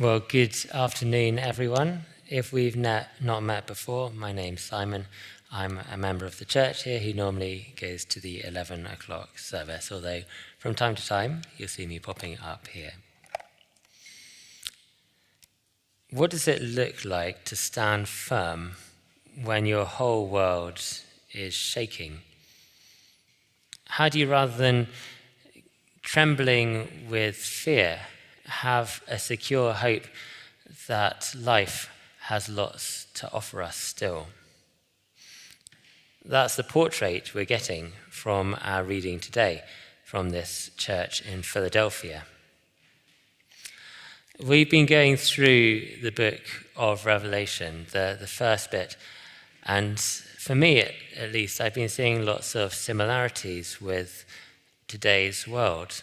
Well, good afternoon, everyone. If we've not met before, my name's Simon. I'm a member of the church here who normally goes to the 11 o'clock service, although from time to time you'll see me popping up here. What does it look like to stand firm when your whole world is shaking? How do you, rather than trembling with fear, have a secure hope that life has lots to offer us still? That's the portrait we're getting from our reading today from this church in Philadelphia. We've been going through the book of Revelation, the first bit, and for me at least, I've been seeing lots of similarities with today's world.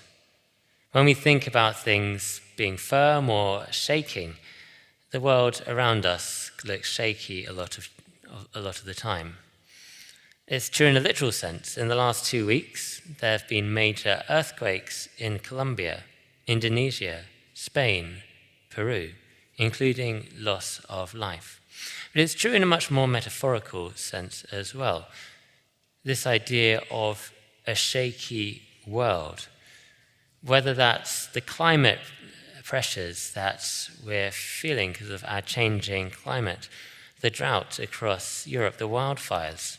When we think about things being firm or shaking, the world around us looks shaky a lot of the time. It's true in a literal sense. In the last 2 weeks, there have been major earthquakes in Colombia, Indonesia, Spain, Peru, including loss of life. But it's true in a much more metaphorical sense as well. This idea of a shaky world, whether that's the climate pressures that we're feeling because of our changing climate, the drought across Europe, the wildfires,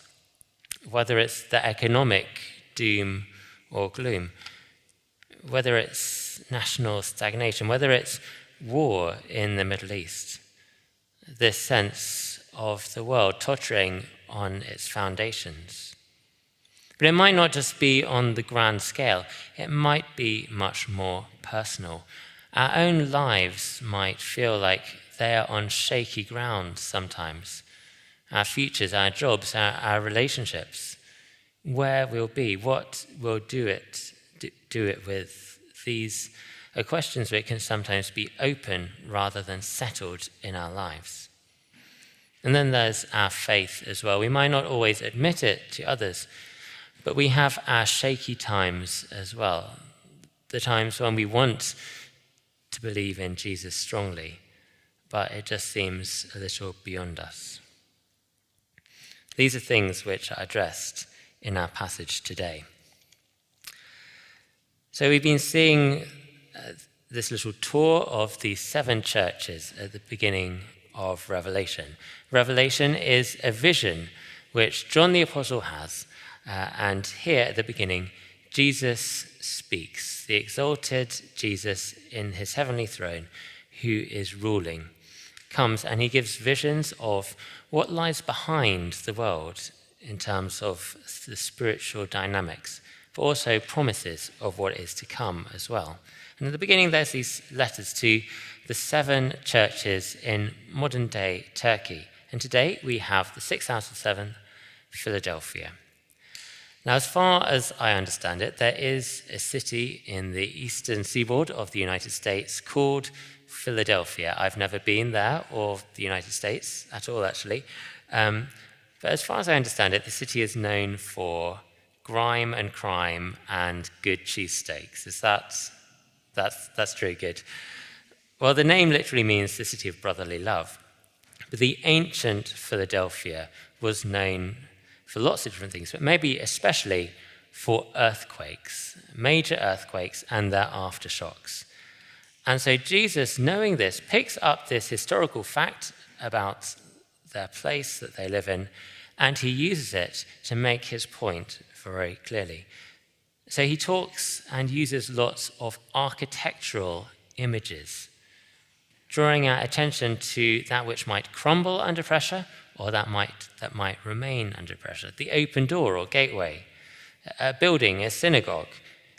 whether it's the economic doom or gloom, whether it's national stagnation, whether it's war in the Middle East, this sense of the world tottering on its foundations. But it might not just be on the grand scale, it might be much more personal. Our own lives might feel like they are on shaky ground sometimes. Our futures, our jobs, our relationships, where we'll be, what we'll do it with. These are questions that can sometimes be open rather than settled in our lives. And then there's our faith as well. We might not always admit it to others, but we have our shaky times as well, the times when we want to believe in Jesus strongly, but it just seems a little beyond us. These are things which are addressed in our passage today. So we've been seeing this little tour of the 7 churches at the beginning of Revelation. Revelation is a vision which John the Apostle has, and here at the beginning, Jesus speaks, the exalted Jesus in his heavenly throne, who is ruling, comes and he gives visions of what lies behind the world in terms of the spiritual dynamics, but also promises of what is to come as well. And at the beginning, there's these letters to the 7 churches in modern-day Turkey. And today, we have the 6th out of 7, Philadelphia. Now, as far as I understand it, there is a city in the eastern seaboard of the United States called Philadelphia. I've never been there or the United States at all, actually. But as far as I understand it, the city is known for grime and crime and good cheesesteaks. That's true? Good. Well, the name literally means the city of brotherly love. But the ancient Philadelphia was known for lots of different things, but maybe especially for earthquakes, major earthquakes and their aftershocks. And so Jesus, knowing this, picks up this historical fact about their place that they live in, and he uses it to make his point very clearly. So he talks and uses lots of architectural images, drawing our attention to that which might crumble under pressure or that might remain under pressure. The open door or gateway, a building, a synagogue,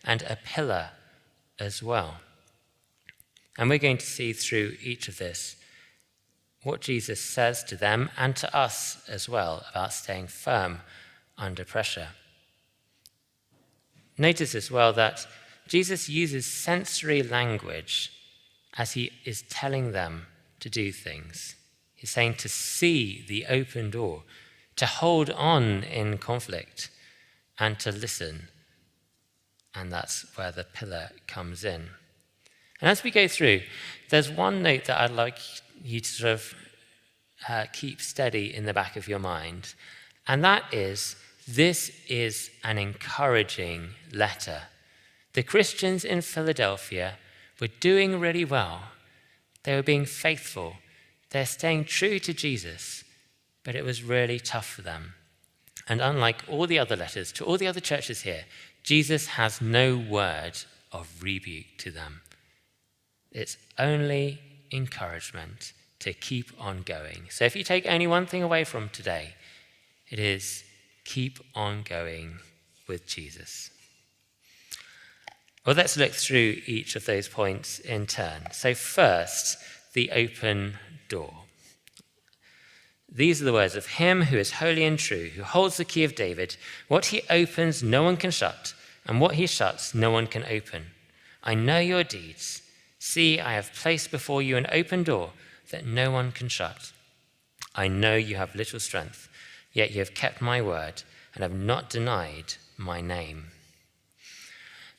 and a pillar as well. And we're going to see through each of this what Jesus says to them and to us as well about staying firm under pressure. Notice as well that Jesus uses sensory language as he is telling them to do things. He's saying to see the open door, to hold on in conflict, and to listen. And that's where the pillar comes in. And as we go through, there's one note that I'd like you to sort of keep steady in the back of your mind, and that is, this is an encouraging letter. The Christians in Philadelphia were doing really well. They were being faithful. They're staying true to Jesus, but it was really tough for them. And unlike all the other letters to all the other churches here, Jesus has no word of rebuke to them. It's only encouragement to keep on going. So if you take only one thing away from today, it is keep on going with Jesus. Well, let's look through each of those points in turn. So first, the open door. These are the words of him who is holy and true, who holds the key of David. What he opens, no one can shut, and what he shuts, no one can open. I know your deeds. See, I have placed before you an open door that no one can shut. I know you have little strength, yet you have kept my word and have not denied my name.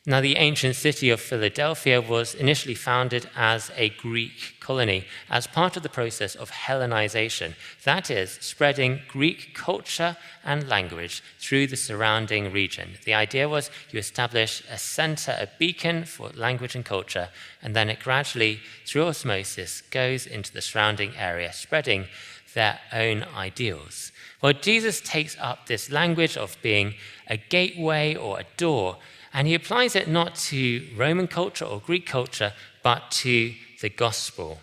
Now, the ancient city of Philadelphia was initially founded as a Greek colony as part of the process of Hellenization, that is, spreading Greek culture and language through the surrounding region. The idea was you establish a center, a beacon for language and culture, and then it gradually, through osmosis, goes into the surrounding area, spreading their own ideals. Well, Jesus takes up this language of being a gateway or a door, and he applies it not to Roman culture or Greek culture, but to the gospel.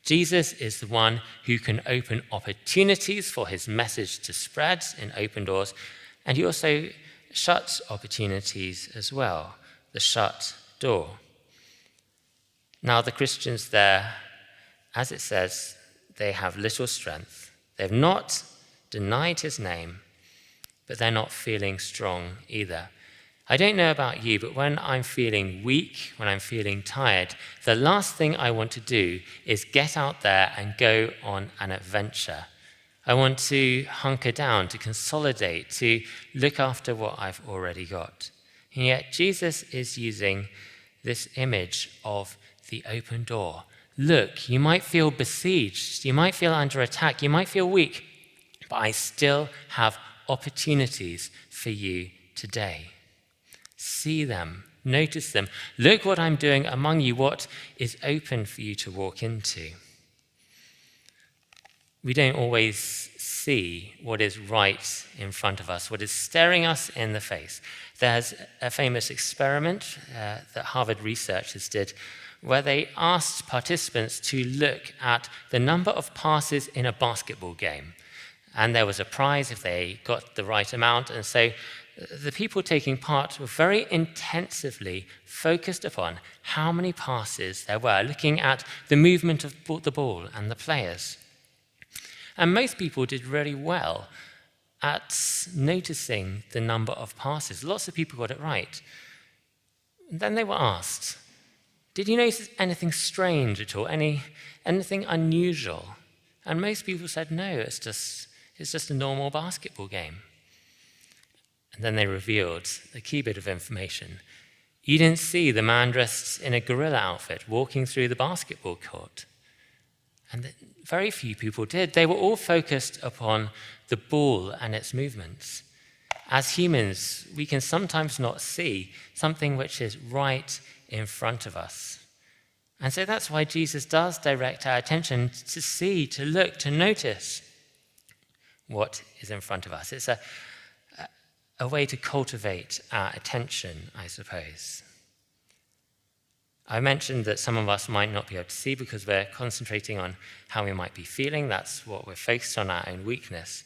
Jesus is the one who can open opportunities for his message to spread in open doors, and he also shuts opportunities as well, the shut door. Now, the Christians there, as it says, they have little strength. They've not denied his name, but they're not feeling strong either. I don't know about you, but when I'm feeling weak, when I'm feeling tired, the last thing I want to do is get out there and go on an adventure. I want to hunker down, to consolidate, to look after what I've already got. And yet Jesus is using this image of the open door. Look, you might feel besieged, you might feel under attack, you might feel weak, but I still have opportunities for you today. See them, notice them. Look what I'm doing among you, what is open for you to walk into. We don't always see what is right in front of us, what is staring us in the face. There's a famous experiment that Harvard researchers did where they asked participants to look at the number of passes in a basketball game. And there was a prize if they got the right amount. And so the people taking part were very intensively focused upon how many passes there were, looking at the movement of the ball and the players. And most people did really well at noticing the number of passes. Lots of people got it right. And then they were asked, did you notice anything strange at all, anything unusual? And most people said, no, it's just a normal basketball game. And then they revealed the key bit of information. You didn't see the man dressed in a gorilla outfit walking through the basketball court. And very few people did. They were all focused upon the ball and its movements. As humans, we can sometimes not see something which is right in front of us. And so that's why Jesus does direct our attention to see, to look, to notice what is in front of us. It's a way to cultivate our attention, I suppose. I mentioned that some of us might not be able to see because we're concentrating on how we might be feeling. That's what we're focused on, our own weakness.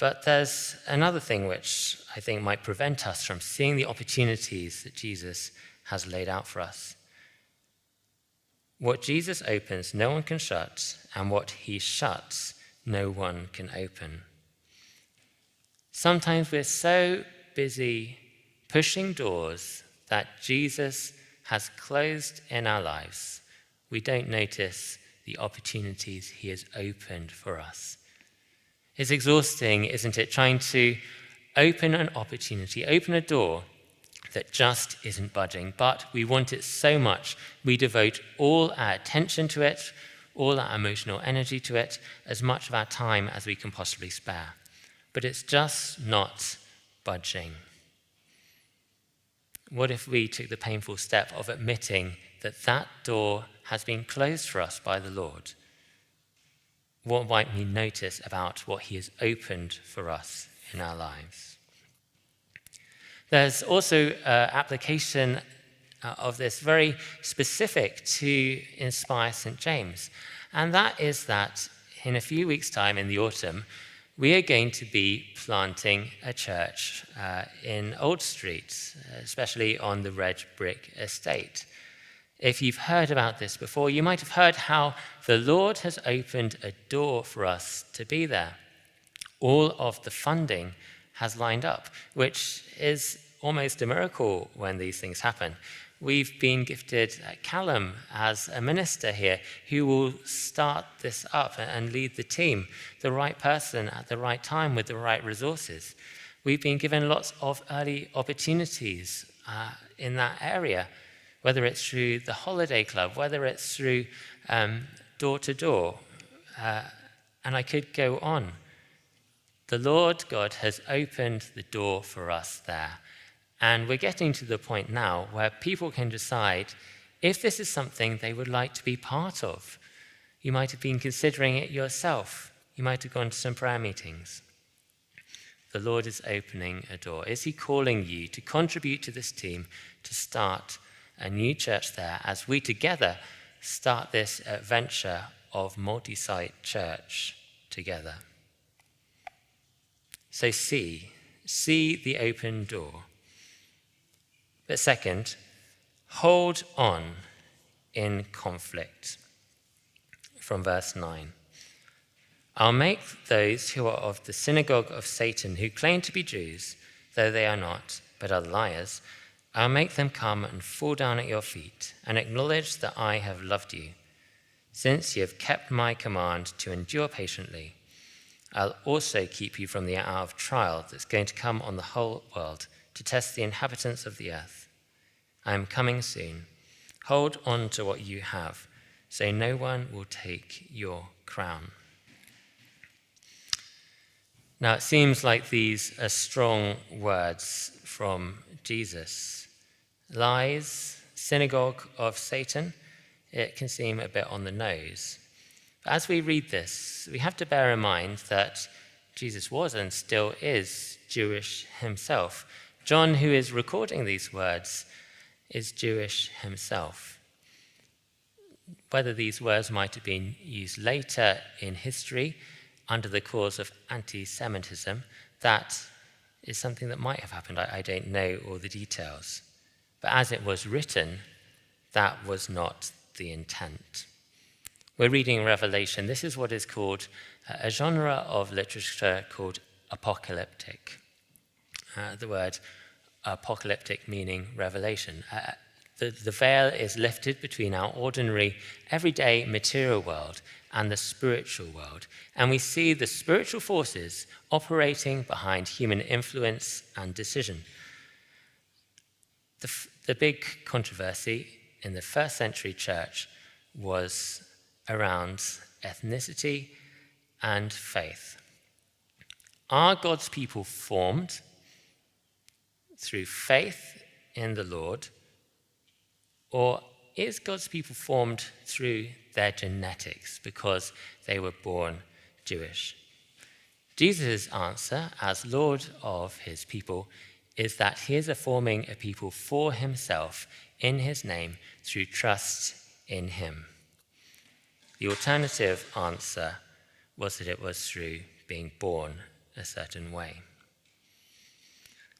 But there's another thing which I think might prevent us from seeing the opportunities that Jesus has laid out for us. What Jesus opens, no one can shut, and what he shuts, no one can open. Sometimes we're so busy pushing doors that Jesus has closed in our lives, we don't notice the opportunities he has opened for us. It's exhausting, isn't it, trying to open an opportunity, open a door, that just isn't budging, but we want it so much we devote all our attention to it, all our emotional energy to it, as much of our time as we can possibly spare. But it's just not budging. What if we took the painful step of admitting that that door has been closed for us by the Lord? What might we notice about what he has opened for us in our lives? There's also application of this very specific to inspire St. James, and that is that in a few weeks' time in the autumn, we are going to be planting a church in Old Street, especially on the red brick estate. If you've heard about this before, you might have heard how the Lord has opened a door for us to be there. All of the funding has lined up, which is almost a miracle when these things happen. We've been gifted Callum as a minister here who will start this up and lead the team, the right person at the right time with the right resources. We've been given lots of early opportunities in that area, whether it's through the holiday club, whether it's through door to door, and I could go on. The Lord God has opened the door for us there. And we're getting to the point now where people can decide if this is something they would like to be part of. You might have been considering it yourself. You might have gone to some prayer meetings. The Lord is opening a door. Is he calling you to contribute to this team to start a new church there as we together start this adventure of multi-site church together? So see the open door. But second, hold on in conflict. From verse 9. I'll make those who are of the synagogue of Satan, who claim to be Jews, though they are not, but are liars, I'll make them come and fall down at your feet and acknowledge that I have loved you. Since you have kept my command to endure patiently, I'll also keep you from the hour of trial that's going to come on the whole world to test the inhabitants of the earth. I am coming soon. Hold on to what you have, so no one will take your crown. Now, it seems like these are strong words from Jesus. Lies, synagogue of Satan, it can seem a bit on the nose. But as we read this, we have to bear in mind that Jesus was and still is Jewish himself. John, who is recording these words, is Jewish himself. Whether these words might have been used later in history under the cause of anti-Semitism, that is something that might have happened. I don't know all the details. But as it was written, that was not the intent. We're reading Revelation. This is what is called a genre of literature called apocalyptic. The word apocalyptic meaning revelation. The veil is lifted between our ordinary, everyday material world and the spiritual world. And we see the spiritual forces operating behind human influence and decision. The big controversy in the first century church was around ethnicity and faith. Are God's people formed through faith in the Lord, or is God's people formed through their genetics because they were born Jewish? Jesus' answer as Lord of his people is that he is forming a people for himself in his name through trust in him. The alternative answer was that it was through being born a certain way.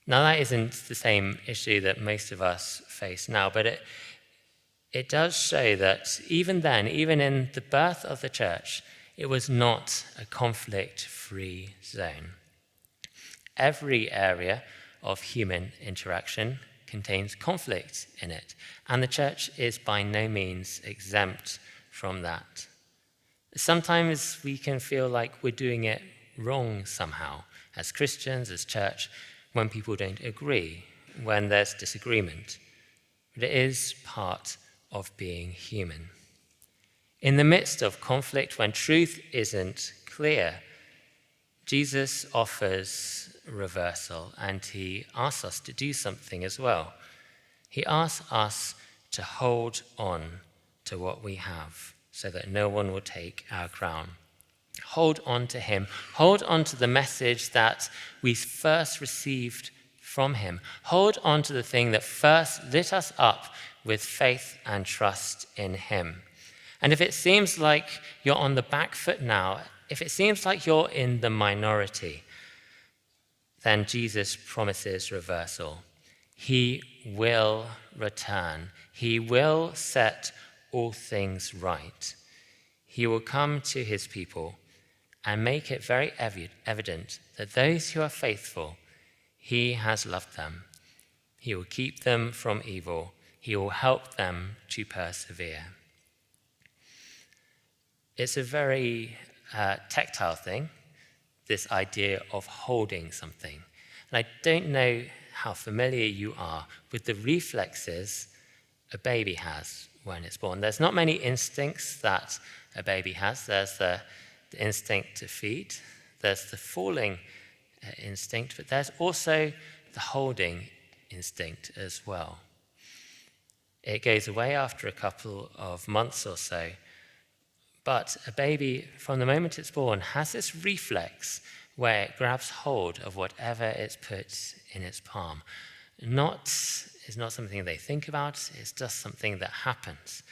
Now, that isn't the same issue that most of us face now, but it does show that even then, even in the birth of the church, it was not a conflict-free zone. Every area of human interaction contains conflict in it, and the church is by no means exempt from that. Sometimes we can feel like we're doing it wrong somehow, as Christians, as church, when people don't agree when there's disagreement, but it is part of being human. In the midst of conflict, when truth isn't clear, Jesus offers reversal, and he asks us to do something as well. He asks us to hold on to what we have so that no one will take our crown. Hold on to him. Hold on to the message that we first received from him. Hold on to the thing that first lit us up with faith and trust in him. And if it seems like you're on the back foot now, if it seems like you're in the minority, then Jesus promises reversal. He will return. He will set all things right. He will come to his people and make it very evident that those who are faithful, he has loved them. He will keep them from evil. He will help them to persevere. It's a very tactile thing, this idea of holding something. And I don't know how familiar you are with the reflexes a baby has when it's born. There's not many instincts that a baby has. There's the instinct to feed, there's the falling instinct, but there's also the holding instinct as well. It goes away after a couple of months or so, but a baby, from the moment it's born, has this reflex where it grabs hold of whatever it's put in its palm. It's not something they think about, it's just something that happens.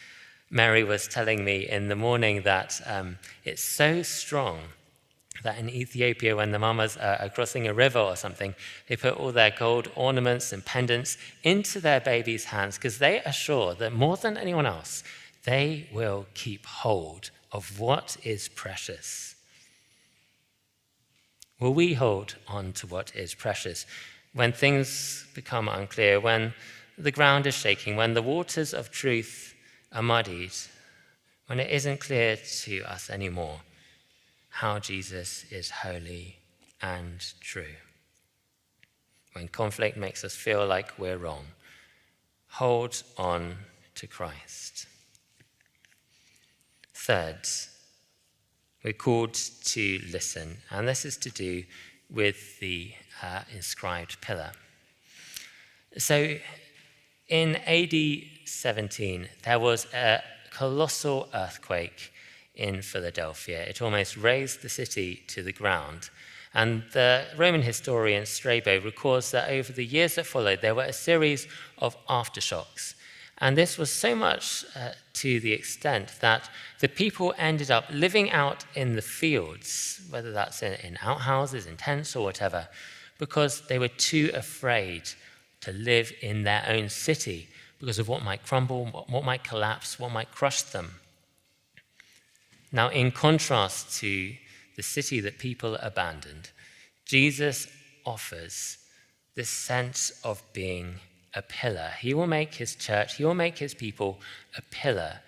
Mary was telling me in the morning that it's so strong that in Ethiopia, when the mamas are crossing a river or something, they put all their gold ornaments and pendants into their babies' hands because they are sure that more than anyone else, they will keep hold of what is precious. Will we hold on to what is precious when things become unclear, when the ground is shaking, when the waters of truth are muddied, when it isn't clear to us anymore how Jesus is holy and true? When conflict makes us feel like we're wrong, hold on to Christ. Third, we're called to listen, and this is to do with the inscribed pillar. So in AD 17, there was a colossal earthquake in Philadelphia. It almost razed the city to the ground. And the Roman historian Strabo records that over the years that followed, there were a series of aftershocks. And this was so much to the extent that the people ended up living out in the fields, whether that's in outhouses, in tents, or whatever, because they were too afraid to live in their own city because of what might crumble, what might collapse, what might crush them. Now, in contrast to the city that people abandoned, Jesus offers this sense of being a pillar. He will make his church, he will make his people a pillar,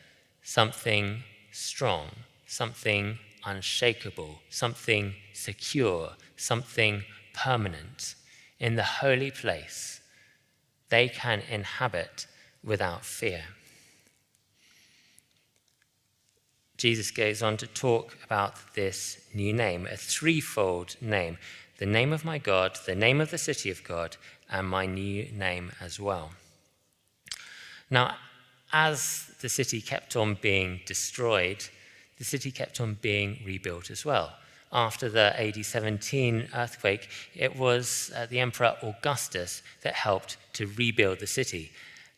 something strong, something unshakable, something secure, something permanent. In the holy place, they can inhabit without fear. Jesus goes on to talk about this new name, a threefold name: the name of my God, the name of the city of God, and my new name as well. Now, as the city kept on being destroyed, the city kept on being rebuilt as well. After the AD 17 earthquake, it was the Emperor Augustus that helped to rebuild the city.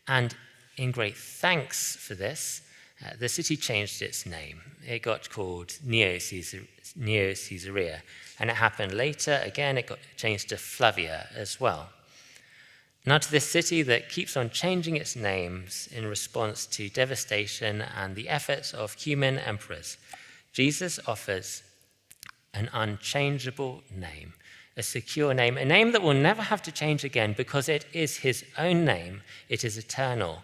And in great thanks for this, the city changed its name. It got called Neo-Caesarea. And it happened later, again, it got changed to Flavia as well. Now, to this city that keeps on changing its names in response to devastation and the efforts of human emperors, Jesus offers an unchangeable name, a secure name, a name that will never have to change again because it is his own name, it is eternal.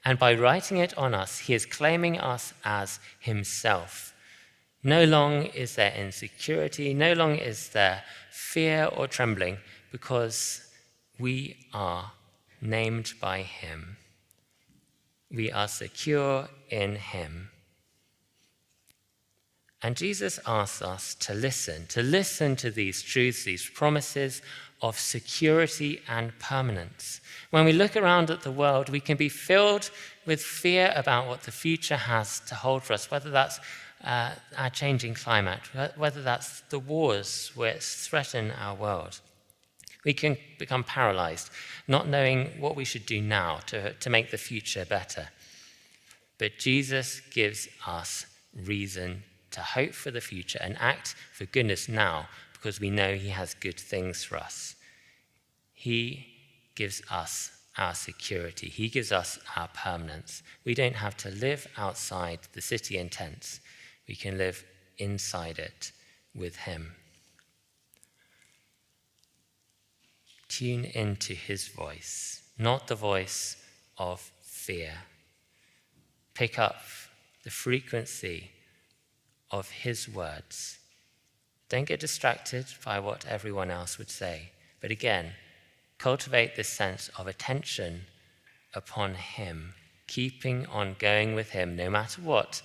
And by writing it on us, he is claiming us as himself. No longer is there insecurity, no longer is there fear or trembling, because we are named by him. We are secure in him. And Jesus asks us to listen to these truths, these promises of security and permanence. When we look around at the world, we can be filled with fear about what the future has to hold for us, whether that's our changing climate, whether that's the wars which threaten our world. We can become paralyzed, not knowing what we should do now to make the future better. But Jesus gives us reason to hope for the future and act for goodness now, because we know he has good things for us. He gives us our security. He gives us our permanence. We don't have to live outside the city in tents. We can live inside it with him. Tune into his voice, not the voice of fear. Pick up the frequency of his words. Don't get distracted by what everyone else would say. But again, cultivate this sense of attention upon him, keeping on going with him no matter what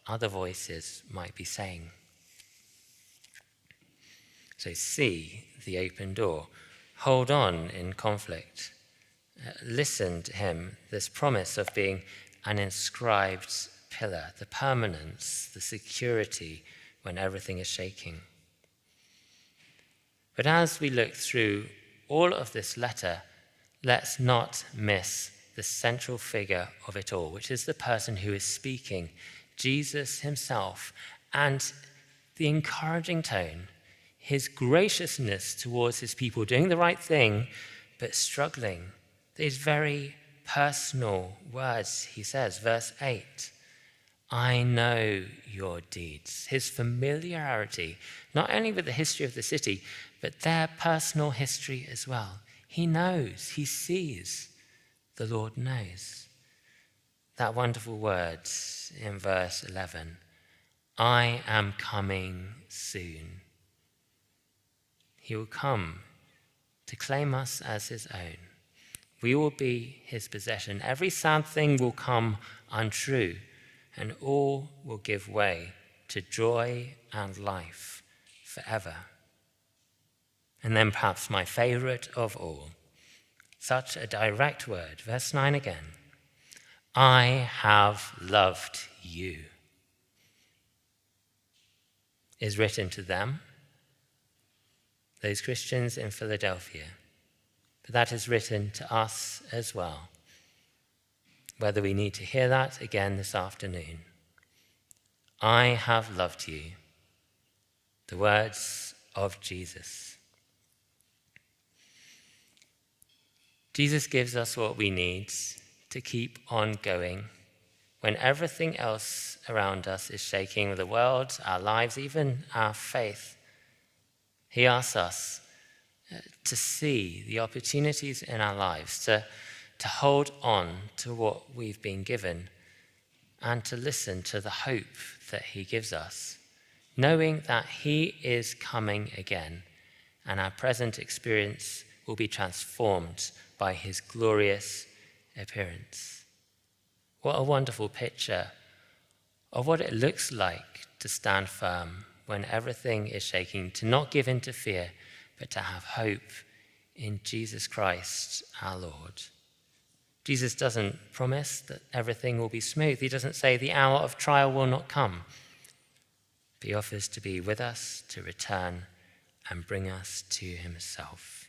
other voices might be saying. So see the open door. Hold on in conflict. Listen to him, this promise of being an inscribed pillar, the permanence, the security when everything is shaking. But as we look through all of this letter, let's not miss the central figure of it all, which is the person who is speaking, Jesus himself, and the encouraging tone, his graciousness towards his people, doing the right thing, but struggling. These very personal words he says, verse 8, I know your deeds. His familiarity, not only with the history of the city, but their personal history as well. He knows, he sees, the Lord knows. That wonderful word in verse 11, I am coming soon. He will come to claim us as his own. We will be his possession. Every sad thing will come untrue, and all will give way to joy and life forever. And then perhaps my favorite of all, such a direct word, verse 9 again, I have loved you, is written to them, those Christians in Philadelphia. But that is written to us as well, whether we need to hear that again this afternoon. I have loved you, the words of Jesus. Jesus gives us what we need to keep on going when everything else around us is shaking, the world, our lives, even our faith. He asks us to see the opportunities in our lives, to hold on to what we've been given, and to listen to the hope that he gives us, knowing that he is coming again, and our present experience will be transformed by his glorious appearance. What a wonderful picture of what it looks like to stand firm when everything is shaking, to not give in to fear, but to have hope in Jesus Christ our Lord. Jesus doesn't promise that everything will be smooth. He doesn't say the hour of trial will not come. But he offers to be with us, to return and bring us to himself.